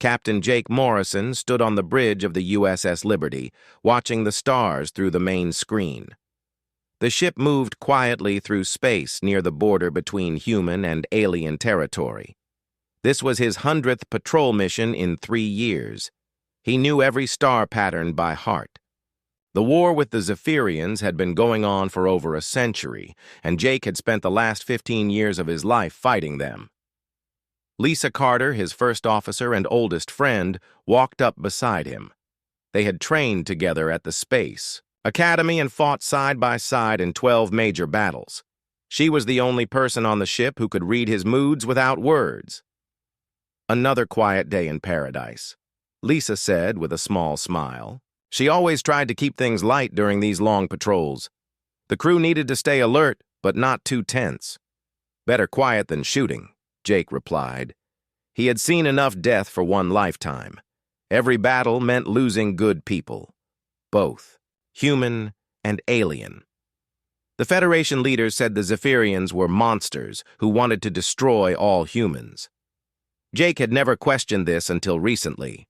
Captain Jake Morrison stood on the bridge of the USS Liberty, watching the stars through the main screen. The ship moved quietly through space near the border between human and alien territory. This was his 100th patrol mission in 3 years. He knew every star pattern by heart. The war with the Zephyrians had been going on for over a century, and Jake had spent the last 15 years of his life fighting them. Lisa Carter, his first officer and oldest friend, walked up beside him. They had trained together at the Space Academy and fought side by side in 12 major battles. She was the only person on the ship who could read his moods without words. Another quiet day in paradise, Lisa said with a small smile. She always tried to keep things light during these long patrols. The crew needed to stay alert, but not too tense. Better quiet than shooting, Jake replied. He had seen enough death for one lifetime. Every battle meant losing good people. Both human and alien. The Federation leaders said the Zephyrians were monsters who wanted to destroy all humans. Jake had never questioned this until recently.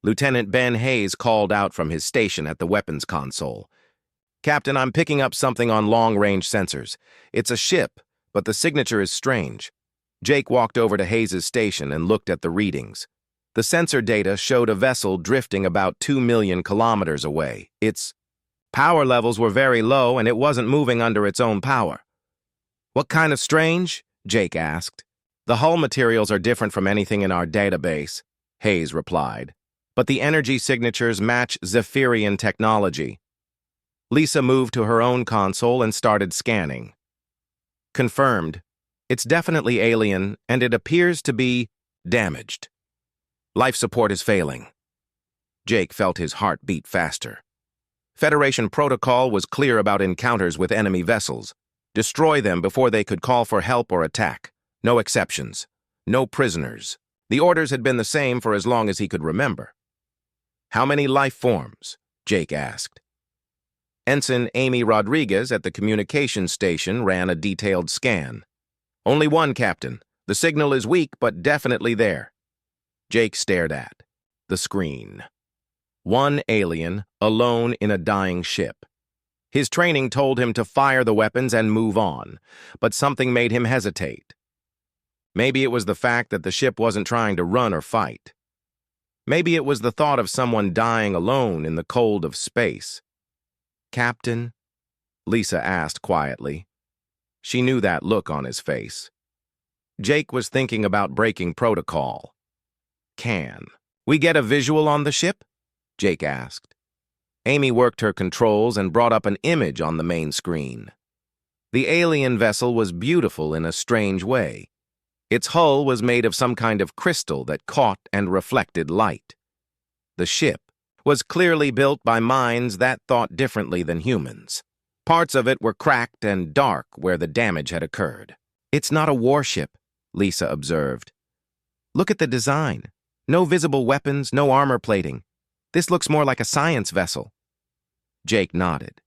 Lieutenant Ben Hayes called out from his station at the weapons console. "Captain, I'm picking up something on long-range sensors. It's a ship, but the signature is strange." Jake walked over to Hayes' station and looked at the readings. The sensor data showed a vessel drifting about 2 million kilometers away. Its power levels were very low, and it wasn't moving under its own power. "What kind of strange?" Jake asked. "The hull materials are different from anything in our database," Hayes replied. "But the energy signatures match Zephyrian technology." Lisa moved to her own console and started scanning. "Confirmed. It's definitely alien, and it appears to be damaged. Life support is failing." Jake felt his heart beat faster. Federation protocol was clear about encounters with enemy vessels. Destroy them before they could call for help or attack. No exceptions. No prisoners. The orders had been the same for as long as he could remember. "How many life forms?" Jake asked. Ensign Amy Rodriguez at the communications station ran a detailed scan. "Only one, Captain. The signal is weak, but definitely there." Jake stared at the screen. One alien, alone in a dying ship. His training told him to fire the weapons and move on, but something made him hesitate. Maybe it was the fact that the ship wasn't trying to run or fight. Maybe it was the thought of someone dying alone in the cold of space. "Captain?" Lisa asked quietly. She knew that look on his face. Jake was thinking about breaking protocol. "Can we get a visual on the ship?" Jake asked. Amy worked her controls and brought up an image on the main screen. The alien vessel was beautiful in a strange way. Its hull was made of some kind of crystal that caught and reflected light. The ship was clearly built by minds that thought differently than humans. Parts of it were cracked and dark where the damage had occurred. "It's not a warship," Lisa observed. "Look at the design. No visible weapons, no armor plating. This looks more like a science vessel." Jake nodded.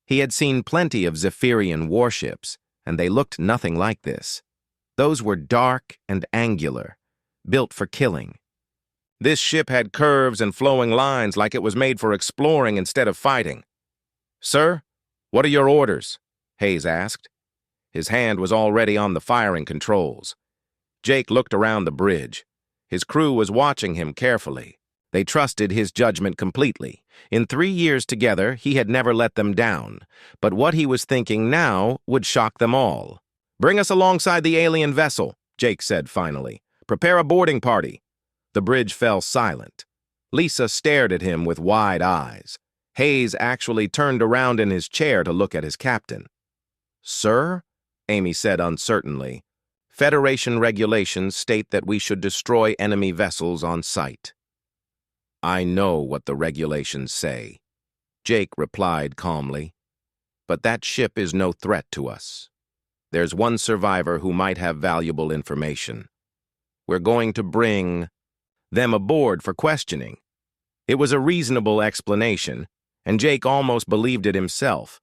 He had seen plenty of Zephyrian warships, and they looked nothing like this. Those were dark and angular, built for killing. This ship had curves and flowing lines like it was made for exploring instead of fighting. "Sir, what are your orders?" Hayes asked. His hand was already on the firing controls. Jake looked around the bridge. His crew was watching him carefully. They trusted his judgment completely. In 3 years together, he had never let them down. But what he was thinking now would shock them all. "Bring us alongside the alien vessel," Jake said finally. "Prepare a boarding party." The bridge fell silent. Lisa stared at him with wide eyes. Hayes actually turned around in his chair to look at his captain. "Sir?" Amy said uncertainly. "Federation regulations state that we should destroy enemy vessels on sight." "I know what the regulations say," Jake replied calmly. "But that ship is no threat to us. There's one survivor who might have valuable information. We're going to bring them aboard for questioning." It was a reasonable explanation, and Jake almost believed it himself.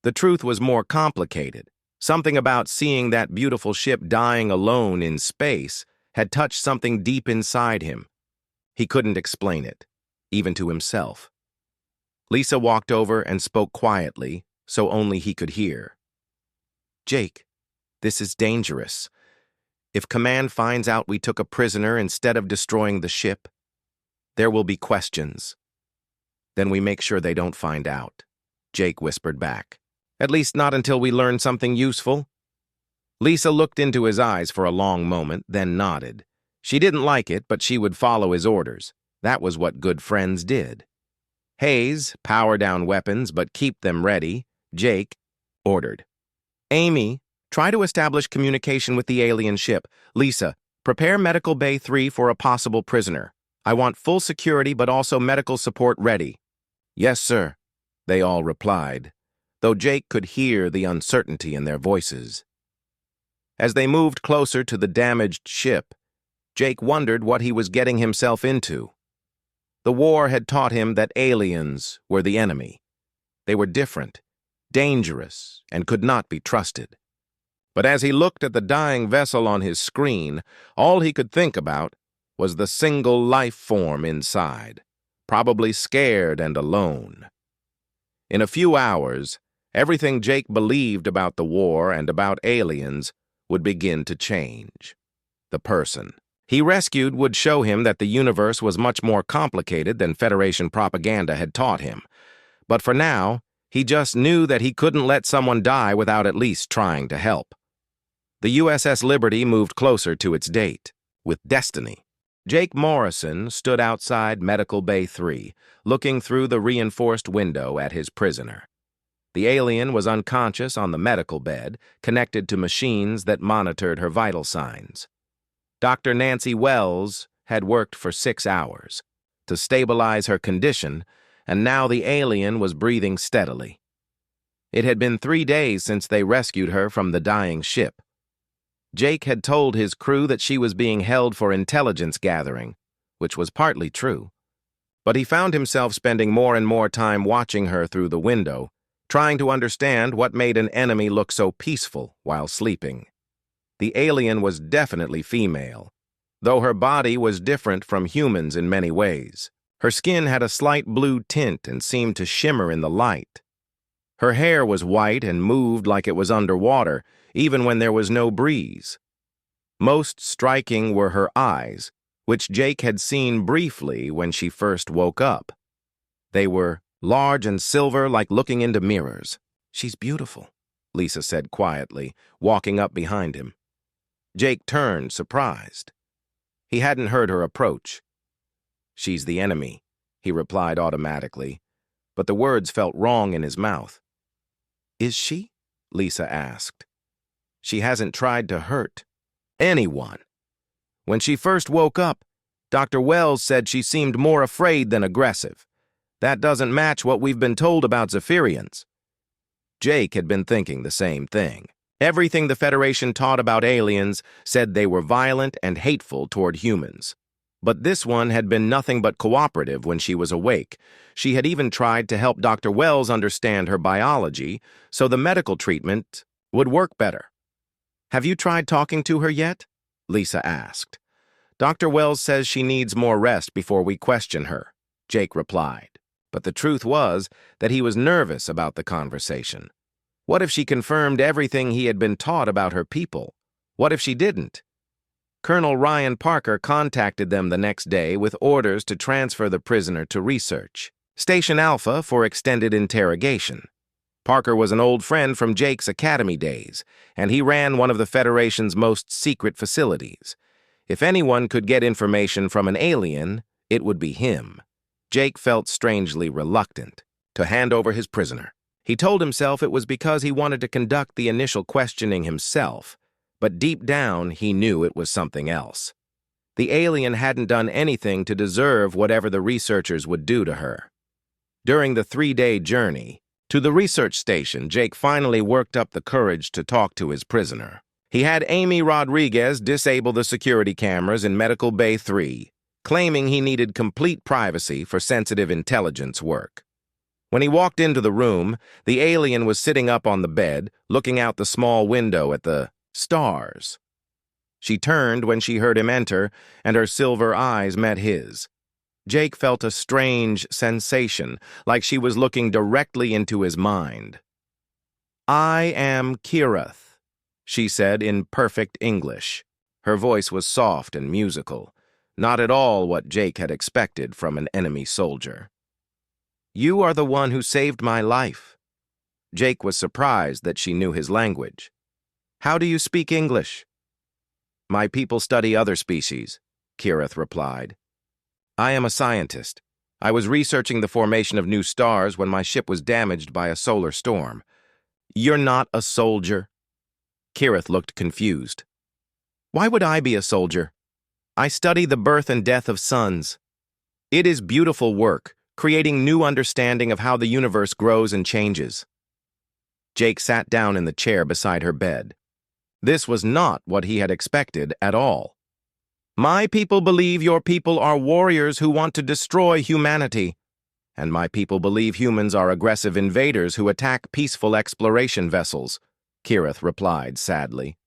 The truth was more complicated. Something about seeing that beautiful ship dying alone in space had touched something deep inside him. He couldn't explain it, even to himself. Lisa walked over and spoke quietly, so only he could hear. "Jake, this is dangerous. If Command finds out we took a prisoner instead of destroying the ship, there will be questions." "Then we make sure they don't find out," Jake whispered back. "At least not until we learn something useful." Lisa looked into his eyes for a long moment, then nodded. She didn't like it, but she would follow his orders. That was what good friends did. "Hayes, power down weapons, but keep them ready," Jake ordered. "Amy, try to establish communication with the alien ship. Lisa, prepare Medical Bay 3 for a possible prisoner. I want full security but also medical support ready." "Yes, sir," they all replied, though Jake could hear the uncertainty in their voices. As they moved closer to the damaged ship, Jake wondered what he was getting himself into. The war had taught him that aliens were the enemy. They were different, dangerous, and could not be trusted. But as he looked at the dying vessel on his screen, all he could think about was the single life form inside, probably scared and alone. In a few hours, everything Jake believed about the war and about aliens would begin to change. The person he rescued would show him that the universe was much more complicated than Federation propaganda had taught him. But for now, he just knew that he couldn't let someone die without at least trying to help. The USS Liberty moved closer to its date, with destiny. Jake Morrison stood outside Medical Bay 3, looking through the reinforced window at his prisoner. The alien was unconscious on the medical bed, connected to machines that monitored her vital signs. Dr. Nancy Wells had worked for 6 hours to stabilize her condition, and now the alien was breathing steadily. It had been 3 days since they rescued her from the dying ship. Jake had told his crew that she was being held for intelligence gathering, which was partly true. But he found himself spending more and more time watching her through the window, trying to understand what made an enemy look so peaceful while sleeping. The alien was definitely female, though her body was different from humans in many ways. Her skin had a slight blue tint and seemed to shimmer in the light. Her hair was white and moved like it was underwater, even when there was no breeze. Most striking were her eyes, which Jake had seen briefly when she first woke up. They were large and silver, like looking into mirrors. "She's beautiful," Lisa said quietly, walking up behind him. Jake turned, surprised. He hadn't heard her approach. "She's the enemy," he replied automatically, but the words felt wrong in his mouth. "Is she?" Lisa asked. "She hasn't tried to hurt anyone. When she first woke up, Dr. Wells said she seemed more afraid than aggressive. That doesn't match what we've been told about Zephyrians." Jake had been thinking the same thing. Everything the Federation taught about aliens said they were violent and hateful toward humans. But this one had been nothing but cooperative when she was awake. She had even tried to help Dr. Wells understand her biology so the medical treatment would work better. "Have you tried talking to her yet?" Lisa asked. "Dr. Wells says she needs more rest before we question her," Jake replied. But the truth was that he was nervous about the conversation. What if she confirmed everything he had been taught about her people? What if she didn't? Colonel Ryan Parker contacted them the next day with orders to transfer the prisoner to research, Station Alpha for extended interrogation. Parker was an old friend from Jake's academy days, and he ran one of the Federation's most secret facilities. If anyone could get information from an alien, it would be him. Jake felt strangely reluctant to hand over his prisoner. He told himself it was because he wanted to conduct the initial questioning himself, but deep down he knew it was something else. The alien hadn't done anything to deserve whatever the researchers would do to her. During the 3-day journey to the research station, Jake finally worked up the courage to talk to his prisoner. He had Amy Rodriguez disable the security cameras in Medical Bay 3, claiming he needed complete privacy for sensitive intelligence work. When he walked into the room, the alien was sitting up on the bed, looking out the small window at the stars. She turned when she heard him enter, and her silver eyes met his. Jake felt a strange sensation, like she was looking directly into his mind. "I am Kirith," she said in perfect English. Her voice was soft and musical, not at all what Jake had expected from an enemy soldier. "You are the one who saved my life." Jake was surprised that she knew his language. "How do you speak English?" "My people study other species," Kirith replied. "I am a scientist. I was researching the formation of new stars when my ship was damaged by a solar storm." "You're not a soldier?" Kirith looked confused. "Why would I be a soldier? I study the birth and death of suns. It is beautiful work, creating new understanding of how the universe grows and changes." Jake sat down in the chair beside her bed. This was not what he had expected at all. "My people believe your people are warriors who want to destroy humanity. And my people believe humans are aggressive invaders who attack peaceful exploration vessels," Kirith replied sadly.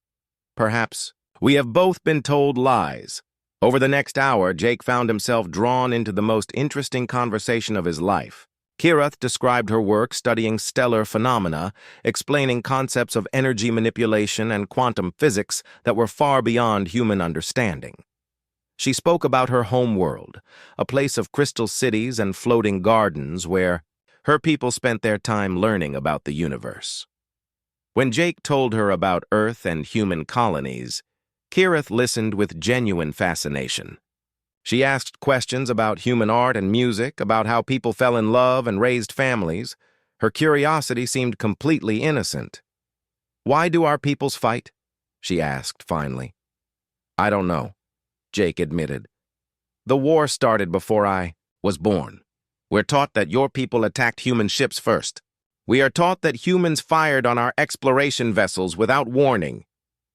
"Perhaps we have both been told lies." Over the next hour, Jake found himself drawn into the most interesting conversation of his life. Kirith described her work studying stellar phenomena, explaining concepts of energy manipulation and quantum physics that were far beyond human understanding. She spoke about her home world, a place of crystal cities and floating gardens where her people spent their time learning about the universe. When Jake told her about Earth and human colonies, Kirith listened with genuine fascination. She asked questions about human art and music, about how people fell in love and raised families. Her curiosity seemed completely innocent. "Why do our peoples fight?" she asked finally. "I don't know," Jake admitted. "The war started before I was born. We're taught that your people attacked human ships first. We are taught that humans fired on our exploration vessels without warning,"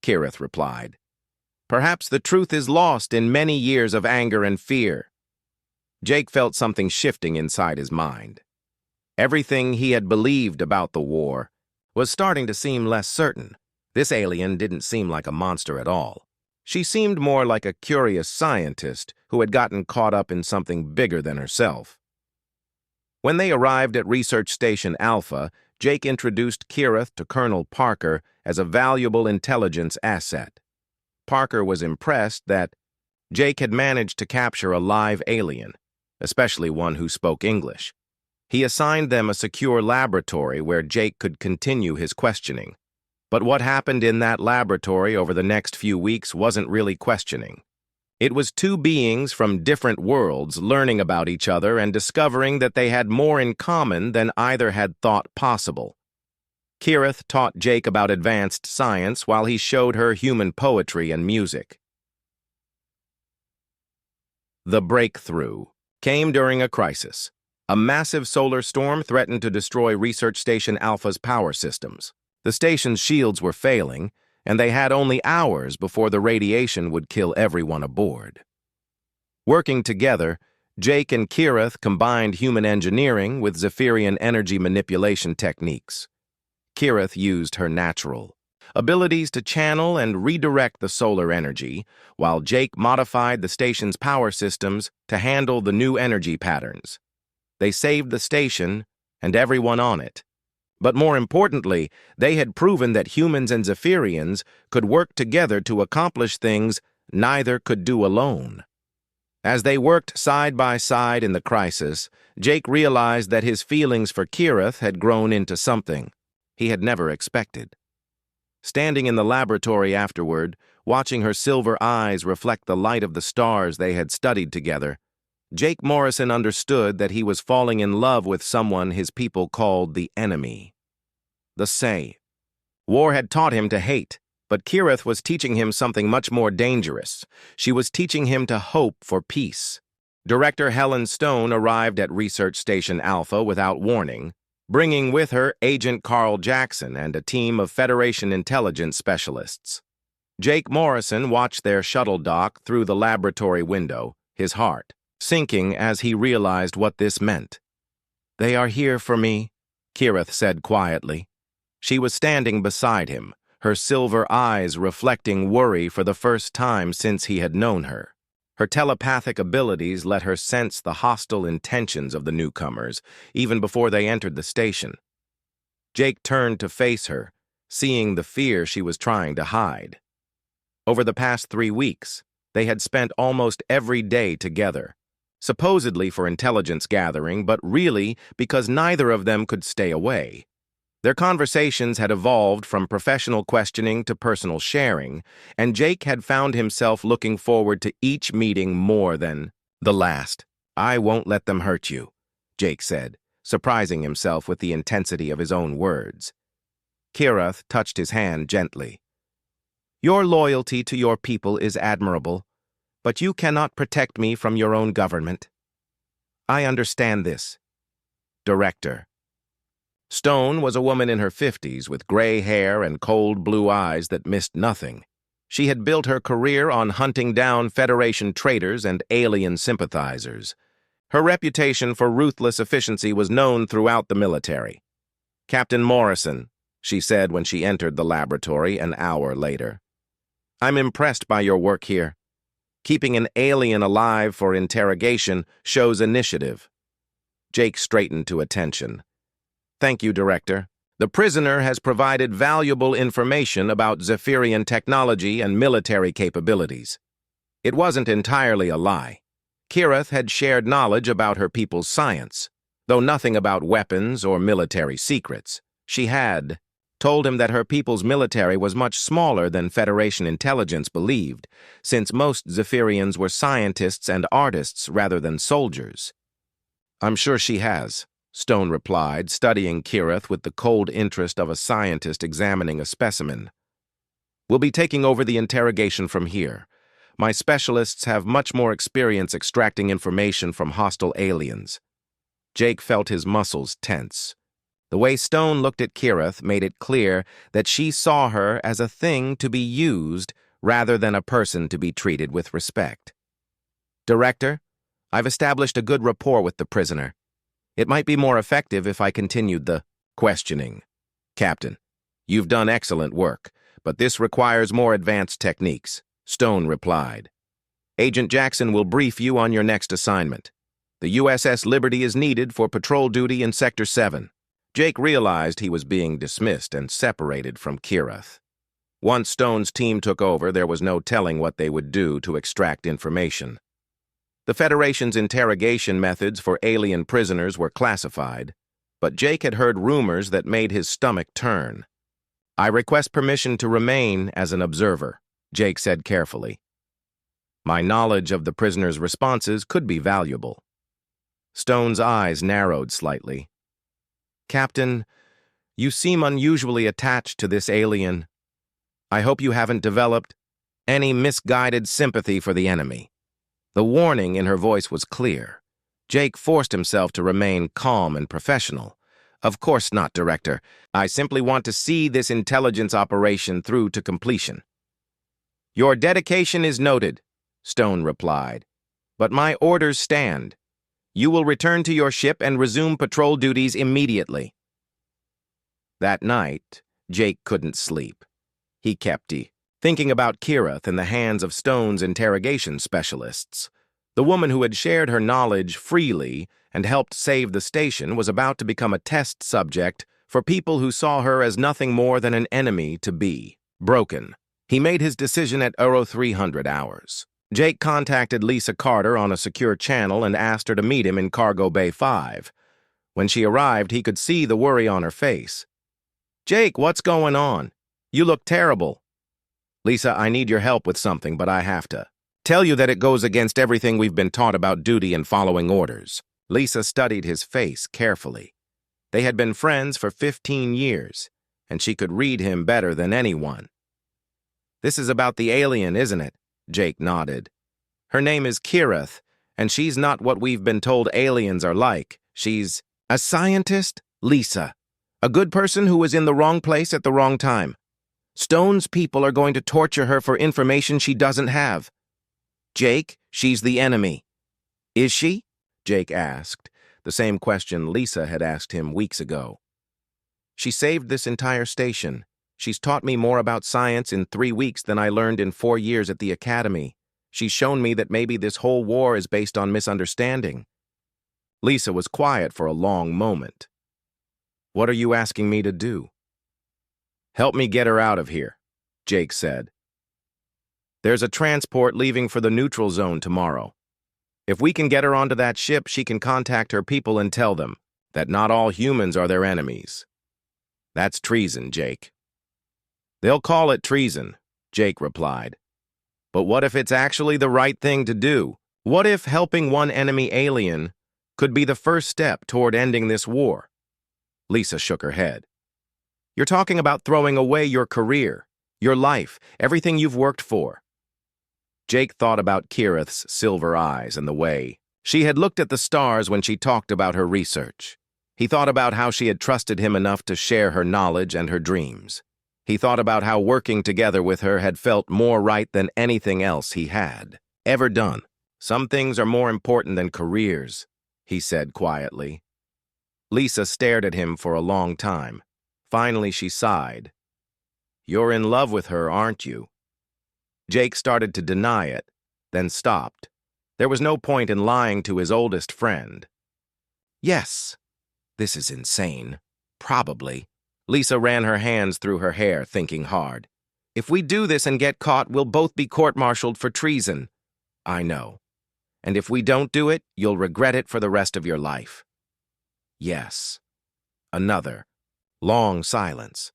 Kirith replied. "Perhaps the truth is lost in many years of anger and fear." Jake felt something shifting inside his mind. Everything he had believed about the war was starting to seem less certain. This alien didn't seem like a monster at all. She seemed more like a curious scientist who had gotten caught up in something bigger than herself. When they arrived at Research Station Alpha, Jake introduced Kirith to Colonel Parker as a valuable intelligence asset. Parker was impressed that Jake had managed to capture a live alien, especially one who spoke English. He assigned them a secure laboratory where Jake could continue his questioning. But what happened in that laboratory over the next few weeks wasn't really questioning. It was two beings from different worlds learning about each other and discovering that they had more in common than either had thought possible. Kirith taught Jake about advanced science while he showed her human poetry and music. The breakthrough came during a crisis. A massive solar storm threatened to destroy Research Station Alpha's power systems. The station's shields were failing, and they had only hours before the radiation would kill everyone aboard. Working together, Jake and Kirith combined human engineering with Zephyrian energy manipulation techniques. Kirith used her natural abilities to channel and redirect the solar energy, while Jake modified the station's power systems to handle the new energy patterns. They saved the station and everyone on it. But more importantly, they had proven that humans and Zephyrians could work together to accomplish things neither could do alone. As they worked side by side in the crisis, Jake realized that his feelings for Kirith had grown into something he had never expected. Standing in the laboratory afterward, watching her silver eyes reflect the light of the stars they had studied together, Jake Morrison understood that he was falling in love with someone his people called the enemy. The Sci. War had taught him to hate, but Kirith was teaching him something much more dangerous. She was teaching him to hope for peace. Director Helen Stone arrived at Research Station Alpha without warning, bringing with her Agent Carl Jackson and a team of Federation intelligence specialists. Jake Morrison watched their shuttle dock through the laboratory window, his heart sinking as he realized what this meant. "They are here for me," Kirith said quietly. She was standing beside him, her silver eyes reflecting worry for the first time since he had known her. Her telepathic abilities let her sense the hostile intentions of the newcomers, even before they entered the station. Jake turned to face her, seeing the fear she was trying to hide. Over the past 3 weeks, they had spent almost every day together, supposedly for intelligence gathering, but really because neither of them could stay away. Their conversations had evolved from professional questioning to personal sharing, and Jake had found himself looking forward to each meeting more than the last. "I won't let them hurt you," Jake said, surprising himself with the intensity of his own words. Kirath touched his hand gently. "Your loyalty to your people is admirable, but you cannot protect me from your own government. I understand this. Director." Stone was a woman in her 50s with gray hair and cold blue eyes that missed nothing. She had built her career on hunting down Federation traitors and alien sympathizers. Her reputation for ruthless efficiency was known throughout the military. "Captain Morrison," she said when she entered the laboratory an hour later. "I'm impressed by your work here. Keeping an alien alive for interrogation shows initiative." Jake straightened to attention. "Thank you, Director. The prisoner has provided valuable information about Zephyrian technology and military capabilities." It wasn't entirely a lie. Kirath had shared knowledge about her people's science, though nothing about weapons or military secrets. She had told him that her people's military was much smaller than Federation intelligence believed, since most Zephyrians were scientists and artists rather than soldiers. "I'm sure she has," Stone replied, studying Kirath with the cold interest of a scientist examining a specimen. "We'll be taking over the interrogation from here. My specialists have much more experience extracting information from hostile aliens." Jake felt his muscles tense. The way Stone looked at Kirath made it clear that she saw her as a thing to be used rather than a person to be treated with respect. "Director, I've established a good rapport with the prisoner. It might be more effective if I continued the questioning." "Captain, you've done excellent work, but this requires more advanced techniques," Stone replied. "Agent Jackson will brief you on your next assignment. The USS Liberty is needed for patrol duty in Sector 7. Jake realized he was being dismissed and separated from Kirath. Once Stone's team took over, there was no telling what they would do to extract information. The Federation's interrogation methods for alien prisoners were classified, but Jake had heard rumors that made his stomach turn. "I request permission to remain as an observer," Jake said carefully. "My knowledge of the prisoner's responses could be valuable." Stone's eyes narrowed slightly. "Captain, you seem unusually attached to this alien. I hope you haven't developed any misguided sympathy for the enemy." The warning in her voice was clear. Jake forced himself to remain calm and professional. "Of course not, Director. I simply want to see this intelligence operation through to completion." "Your dedication is noted," Stone replied. "But my orders stand. You will return to your ship and resume patrol duties immediately." That night, Jake couldn't sleep. He kept thinking about Kirath in the hands of Stone's interrogation specialists. The woman who had shared her knowledge freely and helped save the station was about to become a test subject for people who saw her as nothing more than an enemy to be broken. He made his decision at 0300 hours. Jake contacted Lisa Carter on a secure channel and asked her to meet him in Cargo Bay 5. When she arrived, he could see the worry on her face. "Jake, what's going on? You look terrible." "Lisa, I need your help with something, but I have to tell you that it goes against everything we've been taught about duty and following orders." Lisa studied his face carefully. They had been friends for 15 years, and she could read him better than anyone. "This is about the alien, isn't it?" Jake nodded. "Her name is Kirath, and she's not what we've been told aliens are like. She's a scientist, Lisa. A good person who was in the wrong place at the wrong time. Stone's people are going to torture her for information she doesn't have. Jake, she's the enemy." "Is she?" Jake asked, the same question Lisa had asked him weeks ago. "She saved this entire station. She's taught me more about science in 3 weeks than I learned in 4 years at the academy. She's shown me that maybe this whole war is based on misunderstanding. Lisa was quiet for a long moment. What are you asking me to do? Help me get her out of here, Jake said. There's a transport leaving for the neutral zone tomorrow. If we can get her onto that ship, she can contact her people and tell them that not all humans are their enemies. That's treason, Jake. They'll call it treason, Jake replied. But what if it's actually the right thing to do? What if helping one enemy alien could be the first step toward ending this war? Lisa shook her head. You're talking about throwing away your career, your life, everything you've worked for. Jake thought about Kirith's silver eyes and the way she had looked at the stars when she talked about her research. He thought about how she had trusted him enough to share her knowledge and her dreams. He thought about how working together with her had felt more right than anything else he had ever done. Some things are more important than careers, he said quietly. Lisa stared at him for a long time. Finally, she sighed. You're in love with her, aren't you? Jake started to deny it, then stopped. There was no point in lying to his oldest friend. Yes. This is insane. Probably. Lisa ran her hands through her hair, thinking hard. If we do this and get caught, we'll both be court-martialed for treason. I know. And if we don't do it, you'll regret it for the rest of your life. Yes. Another long silence.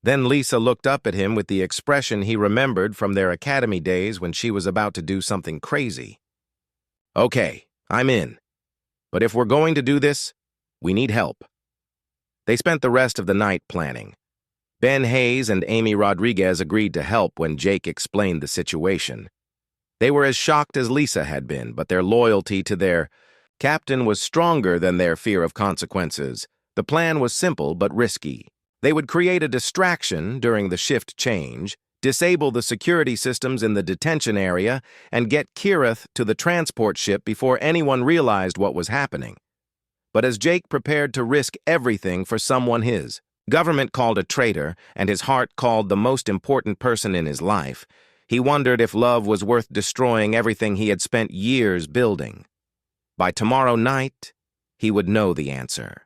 Then Lisa looked up at him with the expression he remembered from their academy days when she was about to do something crazy. Okay, I'm in. But if we're going to do this, we need help. They spent the rest of the night planning. Ben Hayes and Amy Rodriguez agreed to help when Jake explained the situation. They were as shocked as Lisa had been, but their loyalty to their captain was stronger than their fear of consequences. The plan was simple but risky. They would create a distraction during the shift change, disable the security systems in the detention area, and get Kirith to the transport ship before anyone realized what was happening. But as Jake prepared to risk everything for someone his government called a traitor and his heart called the most important person in his life, he wondered if love was worth destroying everything he had spent years building. By tomorrow night, he would know the answer.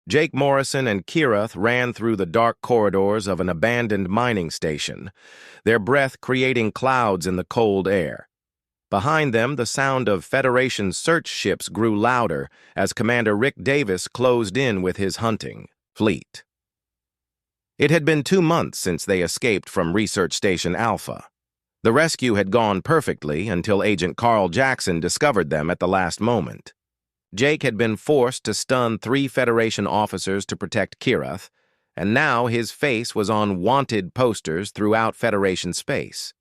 Jake Morrison and Kirith ran through the dark corridors of an abandoned mining station, their breath creating clouds in the cold air. Behind them, the sound of Federation search ships grew louder as Commander Rick Davis closed in with his hunting fleet. It had been 2 months since they escaped from Research Station Alpha. The rescue had gone perfectly until Agent Carl Jackson discovered them at the last moment. Jake had been forced to stun 3 Federation officers to protect Kirith, and now his face was on wanted posters throughout Federation space.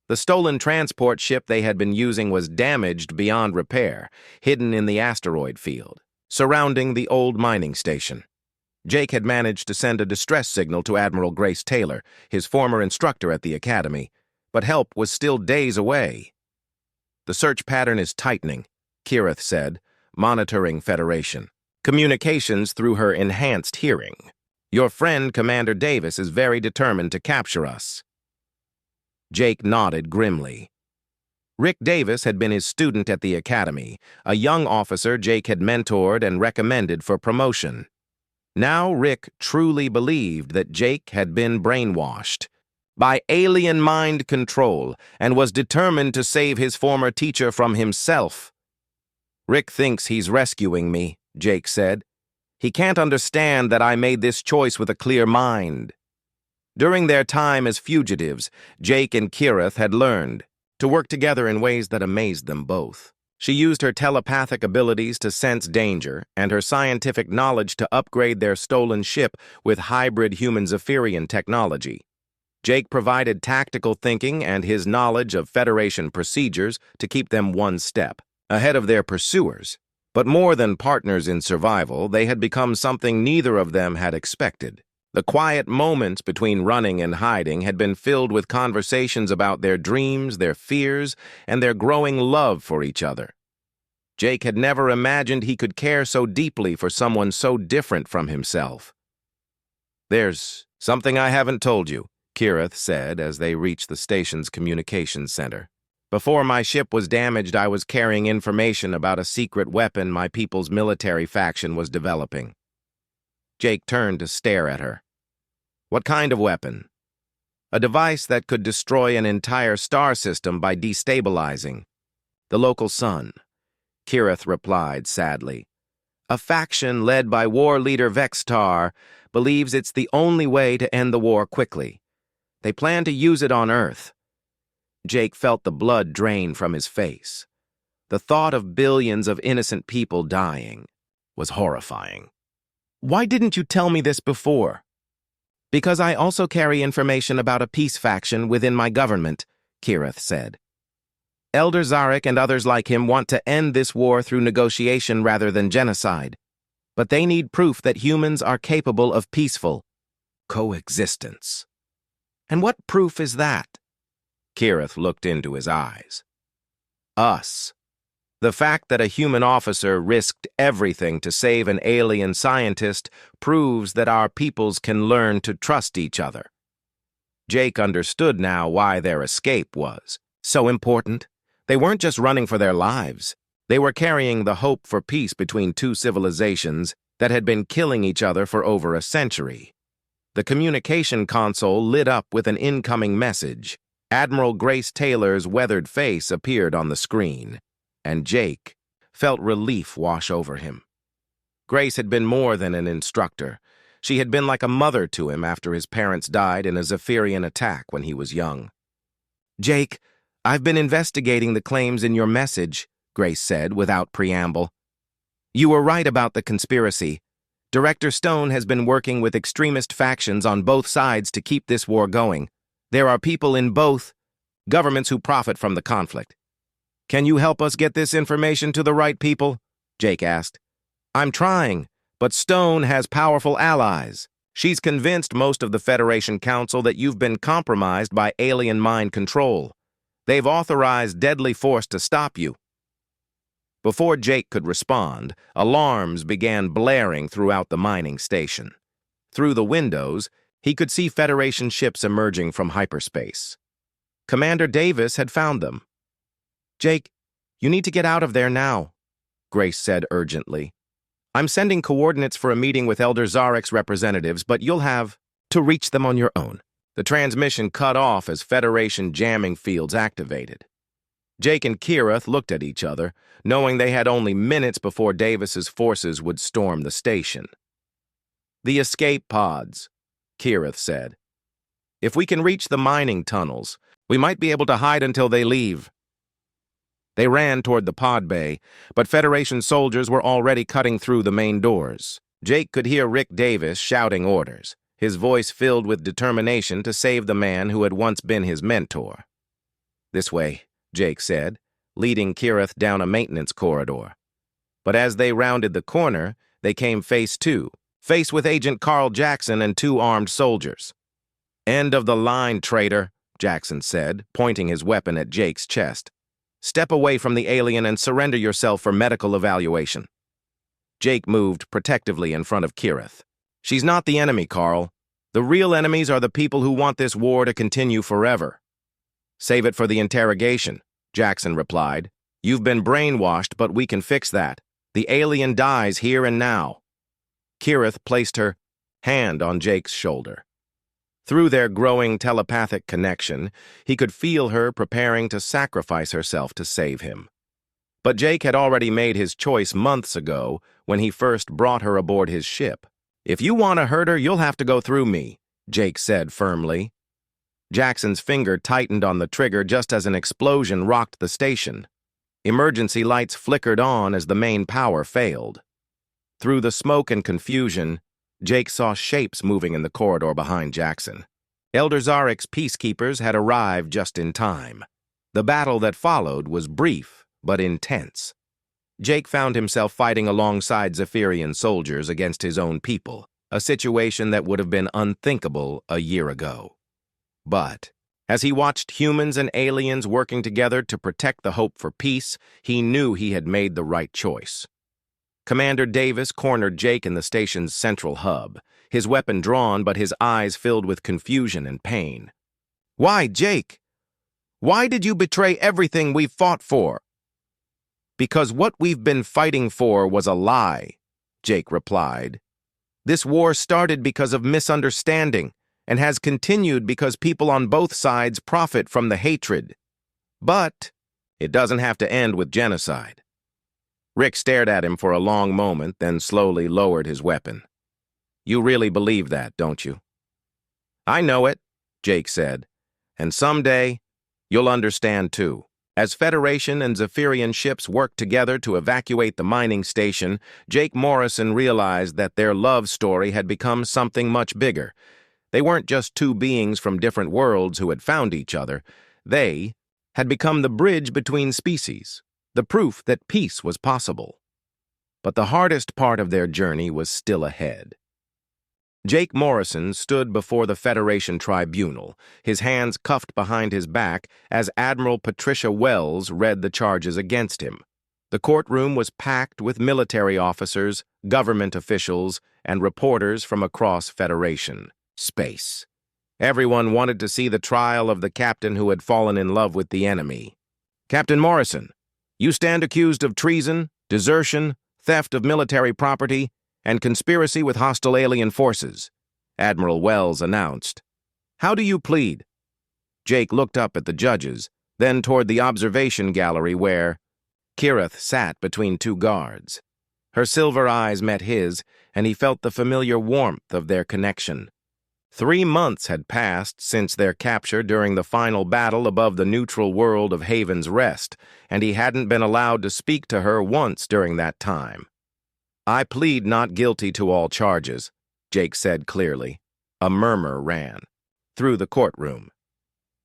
The stolen transport ship they had been using was damaged beyond repair, hidden in the asteroid field, surrounding the old mining station. Jake had managed to send a distress signal to Admiral Grace Taylor, his former instructor at the Academy, but help was still days away. The search pattern is tightening, Kirith said, monitoring Federation communications through her enhanced hearing. Your friend, Commander Davis, is very determined to capture us. Jake nodded grimly. Rick Davis had been his student at the Academy, a young officer Jake had mentored and recommended for promotion. Now Rick truly believed that Jake had been brainwashed by alien mind control and was determined to save his former teacher from himself. Rick thinks he's rescuing me, Jake said. He can't understand that I made this choice with a clear mind. During their time as fugitives, Jake and Kirith had learned to work together in ways that amazed them both. She used her telepathic abilities to sense danger and her scientific knowledge to upgrade their stolen ship with hybrid human-Zephyrian technology. Jake provided tactical thinking and his knowledge of Federation procedures to keep them one step ahead of their pursuers. But more than partners in survival, they had become something neither of them had expected. The quiet moments between running and hiding had been filled with conversations about their dreams, their fears, and their growing love for each other. Jake had never imagined he could care so deeply for someone so different from himself. There's something I haven't told you, Kirith said as they reached the station's communications center. Before my ship was damaged, I was carrying information about a secret weapon my people's military faction was developing. Jake turned to stare at her. What kind of weapon? A device that could destroy an entire star system by destabilizing the local sun, Kirith replied sadly. A faction led by war leader Vextar believes it's the only way to end the war quickly. They plan to use it on Earth. Jake felt the blood drain from his face. The thought of billions of innocent people dying was horrifying. Why didn't you tell me this before? Because I also carry information about a peace faction within my government, Kirith said. Elder Zarek and others like him want to end this war through negotiation rather than genocide. But they need proof that humans are capable of peaceful coexistence. And what proof is that? Kirith looked into his eyes. Us. The fact that a human officer risked everything to save an alien scientist proves that our peoples can learn to trust each other. Jake understood now why their escape was so important. They weren't just running for their lives. They were carrying the hope for peace between two civilizations that had been killing each other for over a century. The communication console lit up with an incoming message. Admiral Grace Taylor's weathered face appeared on the screen, and Jake felt relief wash over him. Grace had been more than an instructor. She had been like a mother to him after his parents died in a Zephyrian attack when he was young. Jake, I've been investigating the claims in your message, Grace said without preamble. You were right about the conspiracy. Director Stone has been working with extremist factions on both sides to keep this war going. There are people in both governments who profit from the conflict. Can you help us get this information to the right people? Jake asked. I'm trying, but Stone has powerful allies. She's convinced most of the Federation Council that you've been compromised by alien mind control. They've authorized deadly force to stop you. Before Jake could respond, alarms began blaring throughout the mining station. Through the windows, he could see Federation ships emerging from hyperspace. Commander Davis had found them. Jake, you need to get out of there now, Grace said urgently. I'm sending coordinates for a meeting with Elder Zarek's representatives, but you'll have to reach them on your own. The transmission cut off as Federation jamming fields activated. Jake and Kirith looked at each other, knowing they had only minutes before Davis's forces would storm the station. The escape pods, Kirith said. If we can reach the mining tunnels, we might be able to hide until they leave. They ran toward the pod bay, but Federation soldiers were already cutting through the main doors. Jake could hear Rick Davis shouting orders, his voice filled with determination to save the man who had once been his mentor. This way, Jake said, leading Kirith down a maintenance corridor. But as they rounded the corner, they came face with Agent Carl Jackson and two armed soldiers. End of the line, traitor, Jackson said, pointing his weapon at Jake's chest. Step away from the alien and surrender yourself for medical evaluation. Jake moved protectively in front of Kirith. She's not the enemy, Carl. The real enemies are the people who want this war to continue forever. Save it for the interrogation, Jackson replied. You've been brainwashed, but we can fix that. The alien dies here and now. Kirith placed her hand on Jake's shoulder. Through their growing telepathic connection, he could feel her preparing to sacrifice herself to save him. But Jake had already made his choice months ago when he first brought her aboard his ship. If you want to hurt her, you'll have to go through me, Jake said firmly. Jackson's finger tightened on the trigger just as an explosion rocked the station. Emergency lights flickered on as the main power failed. Through the smoke and confusion, Jake saw shapes moving in the corridor behind Jackson. Elder Zarek's peacekeepers had arrived just in time. The battle that followed was brief but intense. Jake found himself fighting alongside Zephyrian soldiers against his own people, a situation that would have been unthinkable a year ago. But as he watched humans and aliens working together to protect the hope for peace, he knew he had made the right choice. Commander Davis cornered Jake in the station's central hub, his weapon drawn but his eyes filled with confusion and pain. Why, Jake? Why did you betray everything we've fought for?" "Because what we've been fighting for was a lie," Jake replied. "This war started because of misunderstanding and has continued because people on both sides profit from the hatred. But it doesn't have to end with genocide." Rick stared at him for a long moment, then slowly lowered his weapon. "You really believe that, don't you?" "I know it," Jake said. "And someday, you'll understand too." As Federation and Zephyrian ships worked together to evacuate the mining station, Jake Morrison realized that their love story had become something much bigger. They weren't just two beings from different worlds who had found each other. They had become the bridge between species, the proof that peace was possible. But the hardest part of their journey was still ahead. Jake Morrison stood before the Federation tribunal, his hands cuffed behind his back as Admiral Patricia Wells read the charges against him. The courtroom was packed with military officers, government officials, and reporters from across Federation space. Everyone wanted to see the trial of the captain who had fallen in love with the enemy. "Captain Morrison, you stand accused of treason, desertion, theft of military property, and conspiracy with hostile alien forces," Admiral Wells announced. "How do you plead?" Jake looked up at the judges, then toward the observation gallery where Kirith sat between two guards. Her silver eyes met his, and he felt the familiar warmth of their connection. 3 months had passed since their capture during the final battle above the neutral world of Haven's Rest, and he hadn't been allowed to speak to her once during that time. "I plead not guilty to all charges," Jake said clearly. A murmur ran through the courtroom.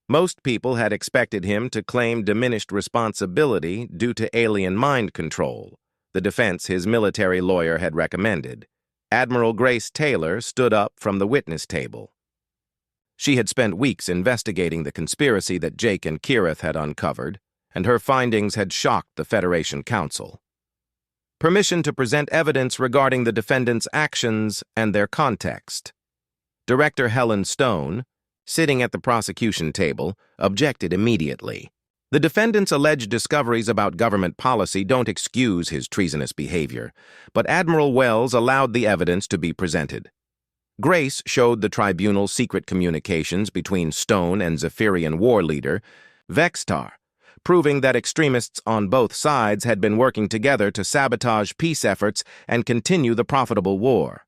Most people had expected him to claim diminished responsibility due to alien mind control, the defense his military lawyer had recommended. Admiral Grace Taylor stood up from the witness table. She had spent weeks investigating the conspiracy that Jake and Kirith had uncovered, and her findings had shocked the Federation Council. Permission to present evidence regarding the defendants' actions and their context. Director Helen Stone, sitting at the prosecution table, objected immediately. The defendant's alleged discoveries about government policy don't excuse his treasonous behavior, but Admiral Wells allowed the evidence to be presented. Grace showed the tribunal secret communications between Stone and Zephyrian war leader Vextar, proving that extremists on both sides had been working together to sabotage peace efforts and continue the profitable war.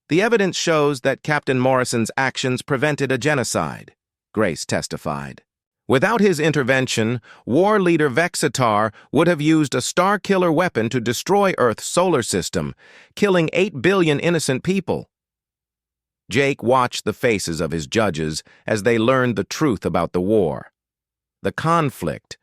"The evidence shows that Captain Morrison's actions prevented a genocide," Grace testified. "Without his intervention, war leader Vexitar would have used a star-killer weapon to destroy Earth's solar system, killing 8 billion innocent people." Jake watched the faces of his judges as they learned the truth about the war. The conflict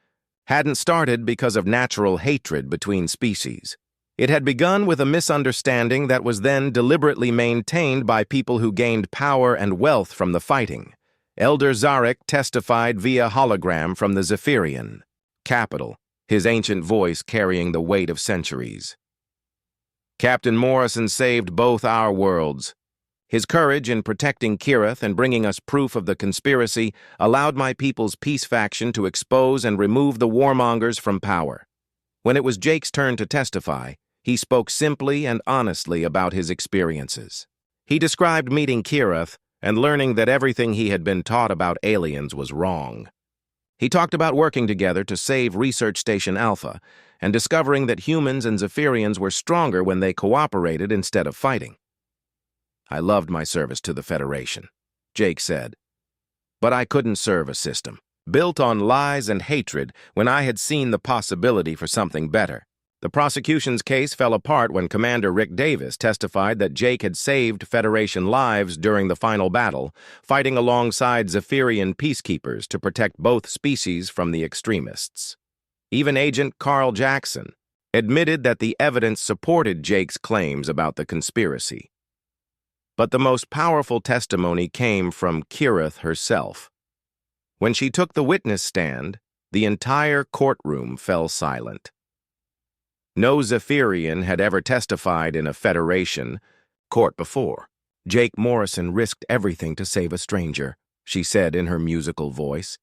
hadn't started because of natural hatred between species. It had begun with a misunderstanding that was then deliberately maintained by people who gained power and wealth from the fighting. Elder Zarek testified via hologram from the Zephyrian capital, his ancient voice carrying the weight of centuries. "Captain Morrison saved both our worlds. His courage in protecting Kirith and bringing us proof of the conspiracy allowed my people's peace faction to expose and remove the warmongers from power." When it was Jake's turn to testify, he spoke simply and honestly about his experiences. He described meeting Kirith and learning that everything he had been taught about aliens was wrong. He talked about working together to save Research Station Alpha and discovering that humans and Zephyrians were stronger when they cooperated instead of fighting. "I loved my service to the Federation," Jake said. "But I couldn't serve a system built on lies and hatred when I had seen the possibility for something better." The prosecution's case fell apart when Commander Rick Davis testified that Jake had saved Federation lives during the final battle, fighting alongside Zephyrian peacekeepers to protect both species from the extremists. Even Agent Carl Jackson admitted that the evidence supported Jake's claims about the conspiracy. But the most powerful testimony came from Kirith herself. When she took the witness stand, the entire courtroom fell silent. No Zephyrian had ever testified in a Federation court before. "Jake Morrison risked everything to save a stranger," she said in her musical voice.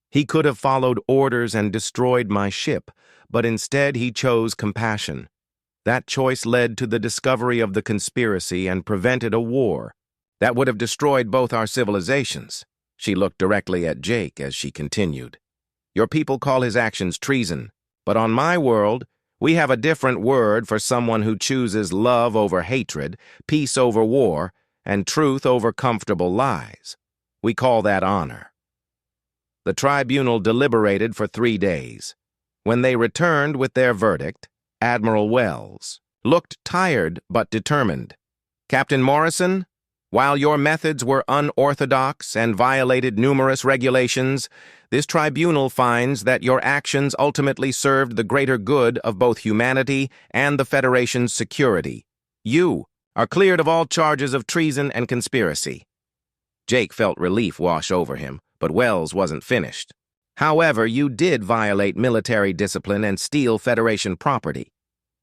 He could have followed orders and destroyed my ship, but instead he chose compassion. That choice led to the discovery of the conspiracy and prevented a war that would have destroyed both our civilizations. She looked directly at Jake as she continued. Your people call his actions treason, but on my world, we have a different word for someone who chooses love over hatred, peace over war, and truth over comfortable lies. We call that honor. The tribunal deliberated for 3 days. When they returned with their verdict, Admiral Wells looked tired but determined. Captain Morrison, while your methods were unorthodox and violated numerous regulations, this tribunal finds that your actions ultimately served the greater good of both humanity and the Federation's security. You are cleared of all charges of treason and conspiracy. Jake felt relief wash over him, but Wells wasn't finished. However, you did violate military discipline and steal Federation property.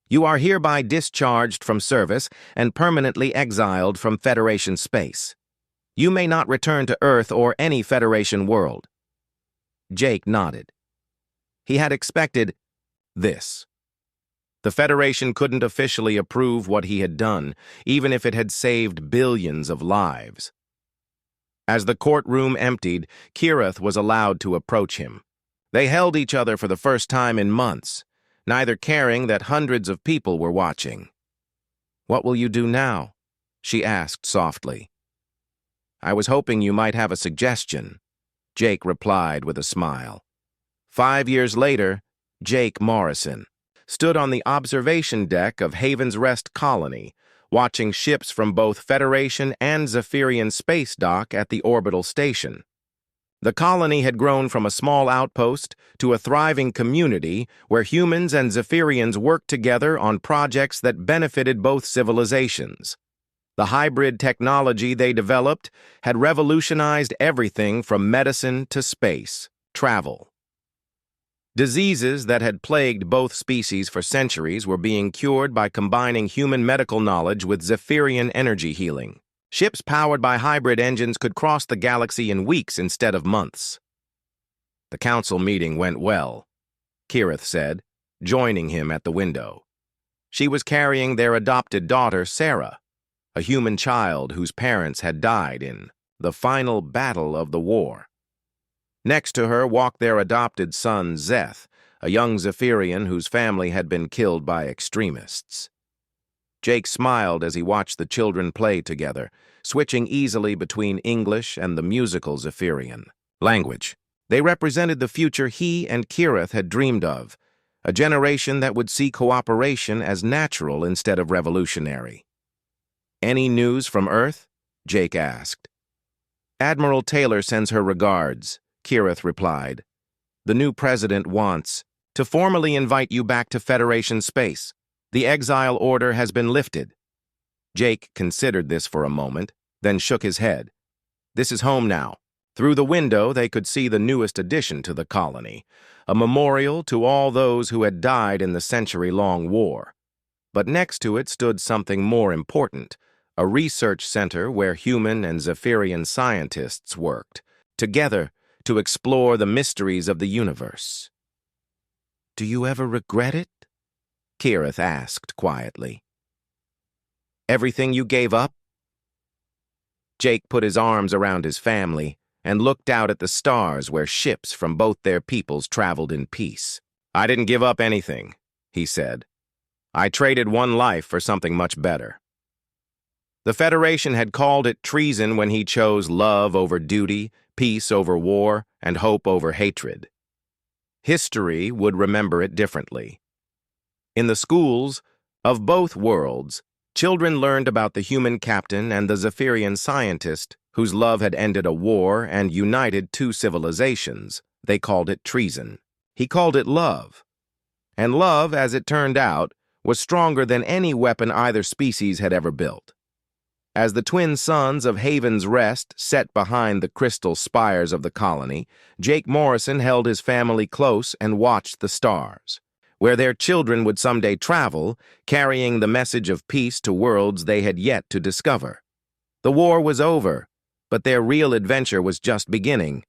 You are hereby discharged from service and permanently exiled from Federation space. You may not return to Earth or any Federation world. Jake nodded. He had expected this. The Federation couldn't officially approve what he had done, even if it had saved billions of lives. As the courtroom emptied, Kirith was allowed to approach him. They held each other for the first time in months, neither caring that hundreds of people were watching. "What will you do now?" she asked softly. "I was hoping you might have a suggestion," Jake replied with a smile. 5 years later, Jake Morrison stood on the observation deck of Haven's Rest Colony, watching ships from both Federation and Zephyrian space dock at the orbital station. The colony had grown from a small outpost to a thriving community where humans and Zephyrians worked together on projects that benefited both civilizations. The hybrid technology they developed had revolutionized everything from medicine to space travel. Diseases that had plagued both species for centuries were being cured by combining human medical knowledge with Zephyrian energy healing. Ships powered by hybrid engines could cross the galaxy in weeks instead of months. The council meeting went well, Kirith said, joining him at the window. She was carrying their adopted daughter, Sarah, a human child whose parents had died in the final battle of the war. Next to her walked their adopted son, Zeth, a young Zephyrian whose family had been killed by extremists. Jake smiled as he watched the children play together, switching easily between English and the musical Zephyrian language. They represented the future he and Kirith had dreamed of, a generation that would see cooperation as natural instead of revolutionary. "Any news from Earth?" Jake asked. "Admiral Taylor sends her regards," Kirith replied. "The new president wants to formally invite you back to Federation space. The exile order has been lifted." Jake considered this for a moment, then shook his head. "This is home now." Through the window, they could see the newest addition to the colony, a memorial to all those who had died in the century-long war. But next to it stood something more important, a research center where human and Zephyrian scientists worked, together to explore the mysteries of the universe. "Do you ever regret it?" Kirith asked quietly. "Everything you gave up?" Jake put his arms around his family and looked out at the stars where ships from both their peoples traveled in peace. "I didn't give up anything," he said. "I traded one life for something much better." The Federation had called it treason when he chose love over duty, peace over war, and hope over hatred. History would remember it differently. In the schools of both worlds, children learned about the human captain and the Zephyrian scientist whose love had ended a war and united two civilizations. They called it treason. He called it love. And love, as it turned out, was stronger than any weapon either species had ever built. As the twin sons of Haven's Rest sat behind the crystal spires of the colony, Jake Morrison held his family close and watched the stars, where their children would someday travel, carrying the message of peace to worlds they had yet to discover. The war was over, but their real adventure was just beginning.